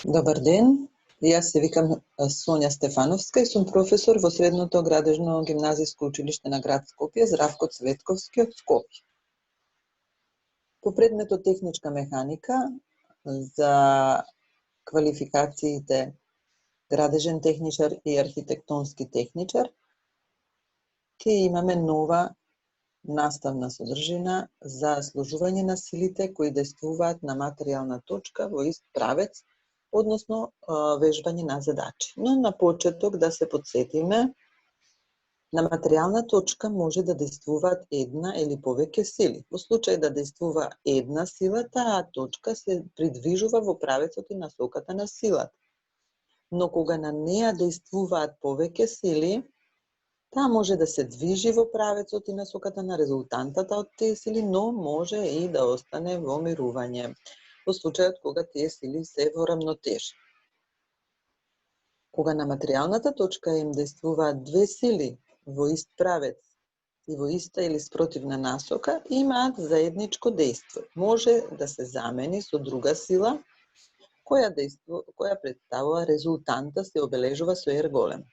Добар ден, јас се викам Сонја Стефановска и сум професор во Средното градежно гимназиско училиште на град Скопје, Здравко Цветковски од Скопје. По предметот техничка механика за квалификациите градежен техничар и архитектонски техничар ќе имаме нова наставна содржина за сложување на силите кои действуваат на материјална точка во ист правец, односно вежбање на задачи. Но на почеток да се подсетиме, на материјална точка може да действуваат една или повеќе сили. Во случај да действува една сила, таа точка се придвижува во правецот и насоката на силата. Но кога на неа действуваат повеќе сили, таа може да се движи во правецот и насоката на резултантата од тие сили, но може и да остане во мирување, во случајот кога тие сили се во рамнотежа. Кога на материјалната точка им действуваат две сили во ист правец и во иста или спротивна насока, имаат заедничко дејство. Може да се замени со друга сила, која представува резултанта, се обележува со R голем.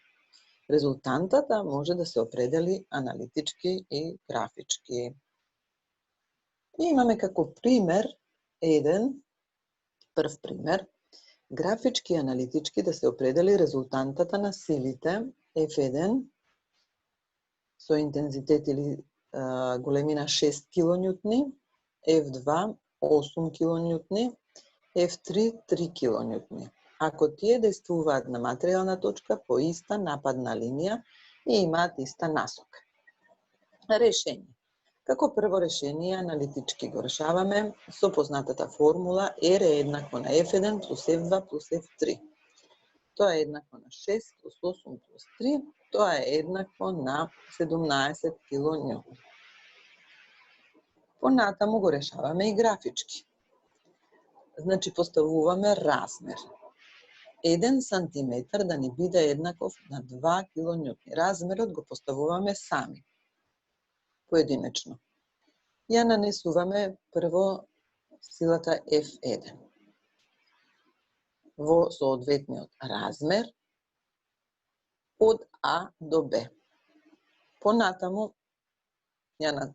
Резултантата може да се определи аналитички и графички. И имаме како пример прв пример, графички и аналитички да се определи резултантата на силите F1 со интензитет или големина 6 кН, F2 8 кН, F3 3 кН. Ако тие действуваат на материјална точка по иста нападна линија и имаат иста насока. Решение. Како прво решение аналитички го решаваме со познатата формула R е еднакво на F1 плюс F2 плюс F3. Тоа е еднакво на 6 плюс 8 плюс 3, тоа е еднакво на 17 кН. Понатаму го решаваме и графички. Значи поставуваме размер. 1 сантиметар да ни биде еднаков на 2 кН. Размерот го поставуваме сами, поединечно. Ја нанесуваме прво силата F1 во соодветниот размер од А до Б. Понатаму ја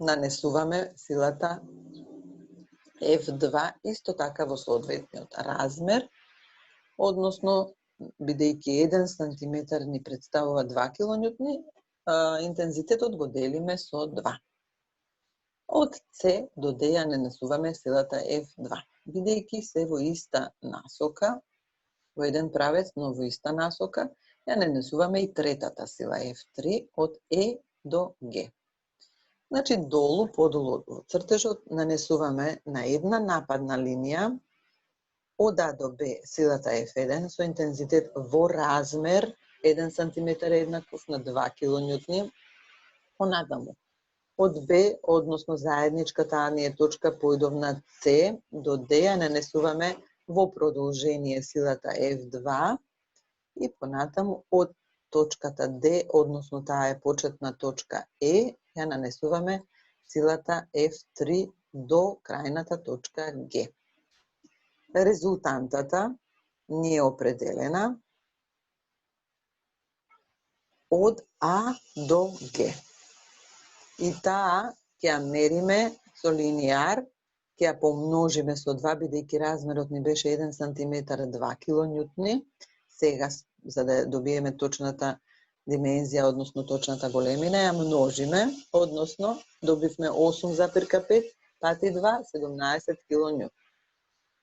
нанесуваме силата F2 исто така во соодветниот размер, односно, бидејќи 1 сантиметар ни представува 2 кН, интензитетот го делиме со 2. Од С до Д ја нанесуваме силата F2, бидејќи се во иста насока, во еден правец, но во иста насока, ја нанесуваме и третата сила F3 од Е до Г. Значи, долу, подолу во цртежот, нанесуваме на една нападна линија од А до Б силата F1 со интензитет во размер 1 см е еднаков на 2 кН. Понатаму, од Б, односно заедничката ни е точка поидовна С до Д, ја нанесуваме во продолжение силата F2 и понатаму од точката Д, односно таа е почетна точка Е, ја нанесуваме силата F3 до крајната точка Г. Резултантата ни е определена од А до Г. И таа ќе ја мериме со линијар, ќе ја помножиме со 2, бидејќи размерот ни беше 1 см 2 кН. Сега, за да добиеме точната димензија, односно точната големина, ја множиме, односно добивме 8,5 пати 2, 17 кН.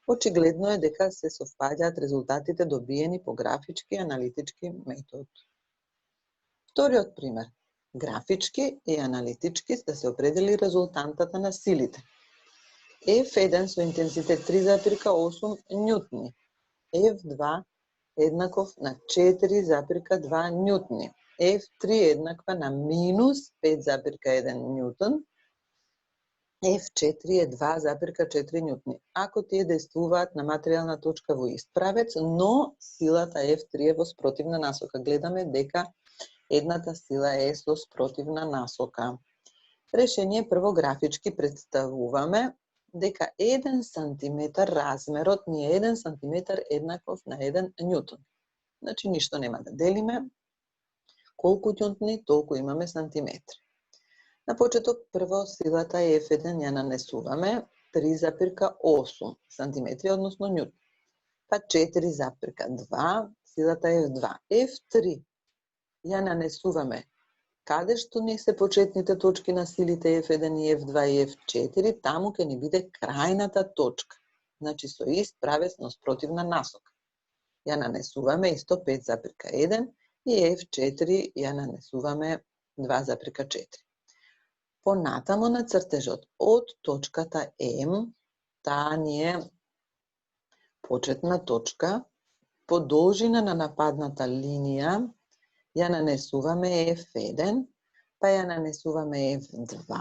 Очигледно е дека се совпаѓаат резултатите добиени по графички и аналитички метод. Вториот пример. Графички и аналитички да се определи резултантата на силите. F1 со интензитет 3,8 ньютни. F2 еднаков на 4,2 ньютни. F3 еднаква на минус 5,1 ньютон. F4 е 2,4 ньютни. Ако тие действуваат на материјална точка во ист правец, но силата F3 е во спротивна насока. Гледаме дека едната сила е со спротивна насока. Решение прво графички представуваме дека 1 сантиметар размерот ни е 1 сантиметар еднаков на 1 њутон. Значи, ништо нема да делиме. Колку њутни, толку имаме сантиметри. На почеток, прво силата F1 ја нанесуваме 3,8 сантиметри, односно њутни. Па 4,2 силата F2. F3 ја нанесуваме каде што не се почетните точки на силите F1 и F2 и F4, таму ќе ни биде крајната точка. Значи, со ист правец, но спротивна насока. Ја нанесуваме исто 5,1 и F4 ја нанесуваме 2,4. Понатамо на цртежот од точката М, таа ни е почетна точка, по должина на нападната линија ја нанесуваме F1, па ја нанесуваме F2,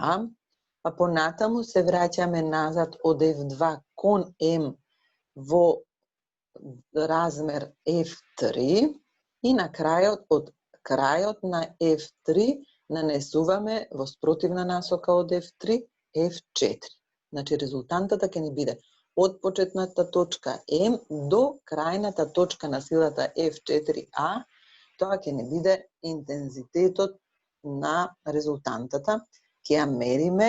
па понатаму се враќаме назад од F2 кон М во размер F3 и на крајот од крајот на F3 нанесуваме во спротивна насока од F3 F4. Значи, резултантата ќе ни биде од почетната точка М до крајната точка на силата F4A. Тоа ќе не биде интензитетот на резултантата. Ќе ја мериме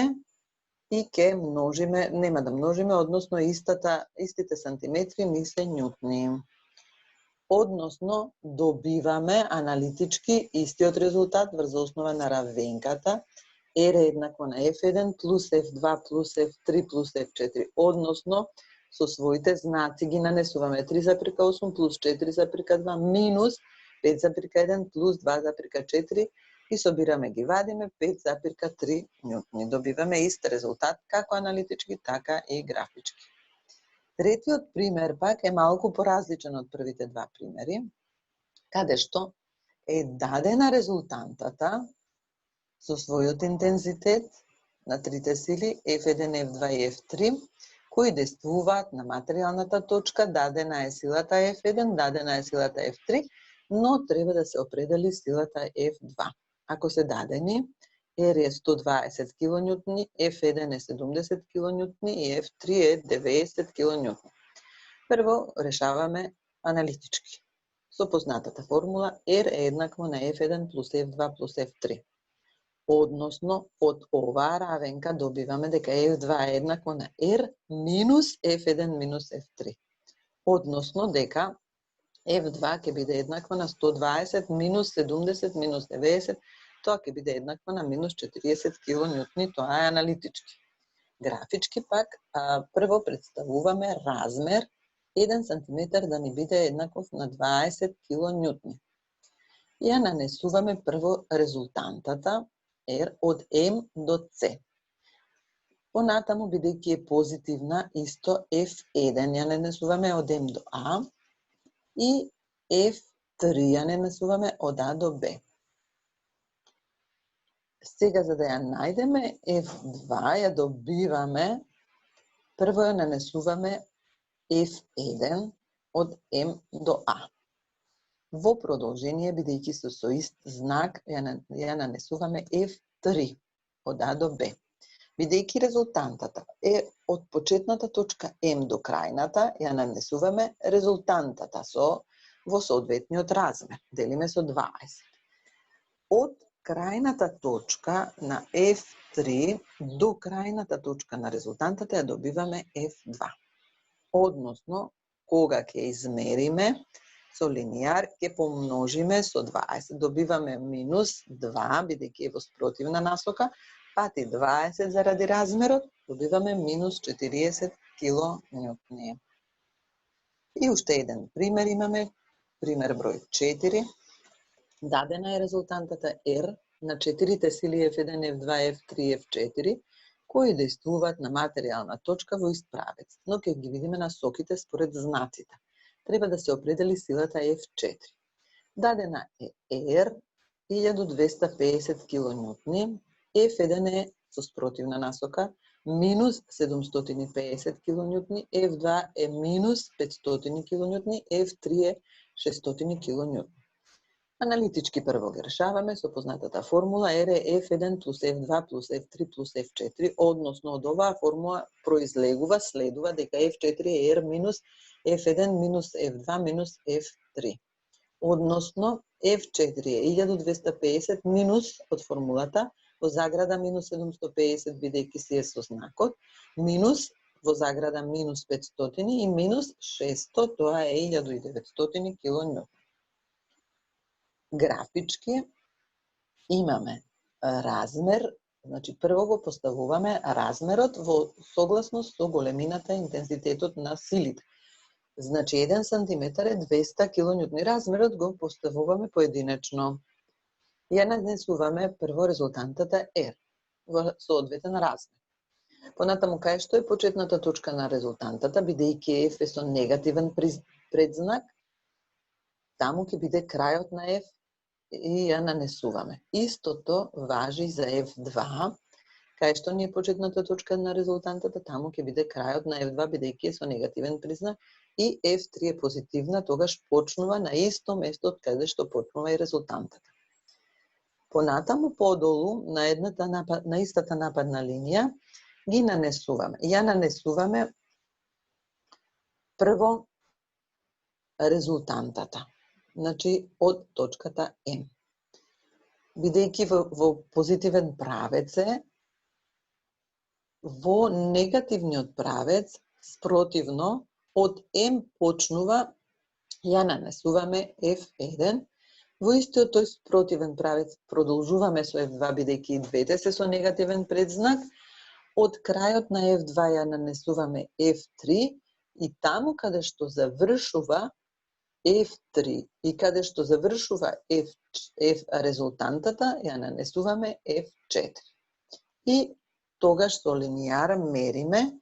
и ќе множиме, нема да множиме, односно истите сантиметри ни се њутни. Односно, добиваме аналитички истиот резултат врз основа на равенката R еднакво на F1 плюс F2 плюс F3 плюс F4. Односно, со своите знаци ги нанесуваме 3,8 плюс 4,2 минус 5,1 плюс 2,4 и собираме ги вадиме 5,3 њутни. Добиваме ист резултат како аналитички, така и графички. Третиот пример пак е малку поразличен од првите два примери, каде што е дадена резултантата со својот интензитет на трите сили F1, F2 и F3, кои действуваат на материјалната точка, дадена е силата F1, дадена е силата F3, но треба да се определи силата F2. Ако се дадени, R е 120 килонјутни, F1 е 70 килонјутни и F3 е 90 килонјутни. Прво решаваме аналитички. Со познатата формула R е еднакво на F1 плюс F2 плюс F3. Односно, од оваа равенка добиваме дека F2 е еднакво на R минус F1 минус F3. Односно, дека F2 ќе биде еднакво на 120 минус 70 минус 90, тоа ќе биде еднакво на минус 40 килонјутни, тоа е аналитички. Графички пак, прво представуваме размер 1 сантиметар да ни биде еднаков на 20 килонјутни. Ја нанесуваме прво резултантата R од M до C. Понатаму, бидејќи е позитивна, исто F1 ја нанесуваме од M до A и F3 ја нанесуваме од А до Б. Сега, за да ја најдеме F2, ја добиваме, прво ја нанесуваме F1 од M до А. Во продолжение, бидејќи со ист знак, ја нанесуваме F3 од А до Б. Бидејќи резултантата е од почетната точка М до крајната, ја нанесуваме резултантата во соодветниот размер. Делиме со 20. Од крајната точка на F3 до крајната точка на резултантата ја добиваме F2. Односно, кога ќе измериме со линијар, ќе помножиме со 20. Добиваме минус 2, бидејќи е во спротивна насока, пати 20 заради размерот, добиваме минус 40 килонјутни. И уште еден пример имаме, пример број 4. Дадена е резултантата R на 4 сили F1, F2, F3, F4, кои действуваат на материјална точка во ист правец, но ќе ги видиме насоките според знаците. Треба да се определи силата F4. Дадена е R 1250 килонјутни, F1 е со спротивна насока, минус 750 килонјутни, F2 е минус 500 килонјутни, F3 е 600 килонјутни. Аналитички прво ги решаваме со познатата формула R е F1 плюс F2 плюс F3 плюс F4, односно од оваа формула произлегува, следува дека F4 е R минус F1 минус F2 минус F3. Односно F4 е 1250 минус од формулата, во заграда минус 750 бидејќи си е со знакот, минус во заграда минус 500 и минус 600, тоа е 1900 килонјут. Графички имаме размер, значи прво го поставуваме размерот во согласност со големината и интензитетот на силите. Значи 1 сантиметар е 200 килонјутни. Размерот го поставуваме поединечно. Ја нанесуваме прво резултантата R во соодветен размер. Понатаму кај што е почетната точка на резултантата, бидејќи F е со негативен предзнак, таму ќе биде крајот на F и ја нанесуваме. Истото важи за F2, кај што ни е почетната точка на резултантата, таму ќе биде крајот на F2, бидејќи е со негативен признак, и F3 е позитивна, тогаш почнува на исто место од каде што почнува и резултантата. Понатаму подолу на истата нападна линија ги нанесуваме. Ја нанесуваме прво резултантата, значи од точката М. Бидејќи во позитивен правец е, во негативниот правец, спротивно, од М почнува, ја нанесуваме F1, во истиот тој спротивен правец продолжуваме со F2, бидејќи и двете се со негативен предзнак, од крајот на F2 ја нанесуваме F3 и таму каде што завршува F3 и каде што завршува F резултантата, ја нанесуваме F4. И тогаш со линијар мериме,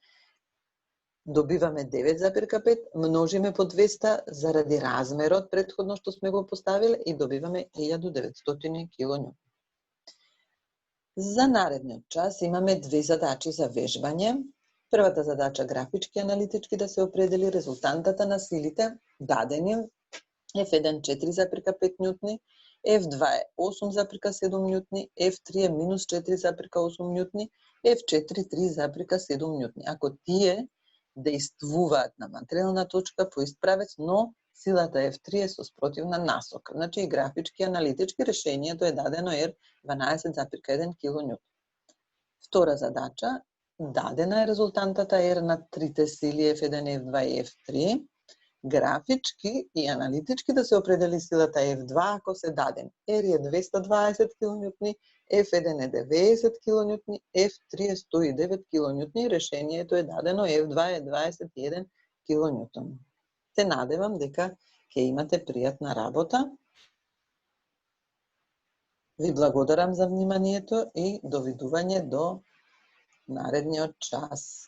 добиваме 9,5, множиме по 200 заради размерот претходно што сме го поставиле и добиваме 1900 килонјут. За наредниот час имаме две задачи за вежбање. Првата задача графички аналитички да се определи резултантата на силите дадени F1 4,5 нјутни, F2 е 8,7 нјутни, F3 е минус 4,8 нјутни, F4 3,7 нјутни. Ако тие дејствуваат на материјална точка по ист правец, но силата F3 е со спротивна насока. Значи, графички аналитички решението е дадено R 12,1 килонјут. Втора задача, дадена е резултантата R на трите сили F1, F2 и F3. Графички и аналитички да се определи силата F2 ако се даден. R е 220 килонјутни, F1 е 90 килонјутни, F3 е 109 килонјутни. Решението е дадено, F2 е 21 килонјутон. Се надевам дека ќе имате пријатна работа. Ви благодарам за вниманието и довидување до наредниот час.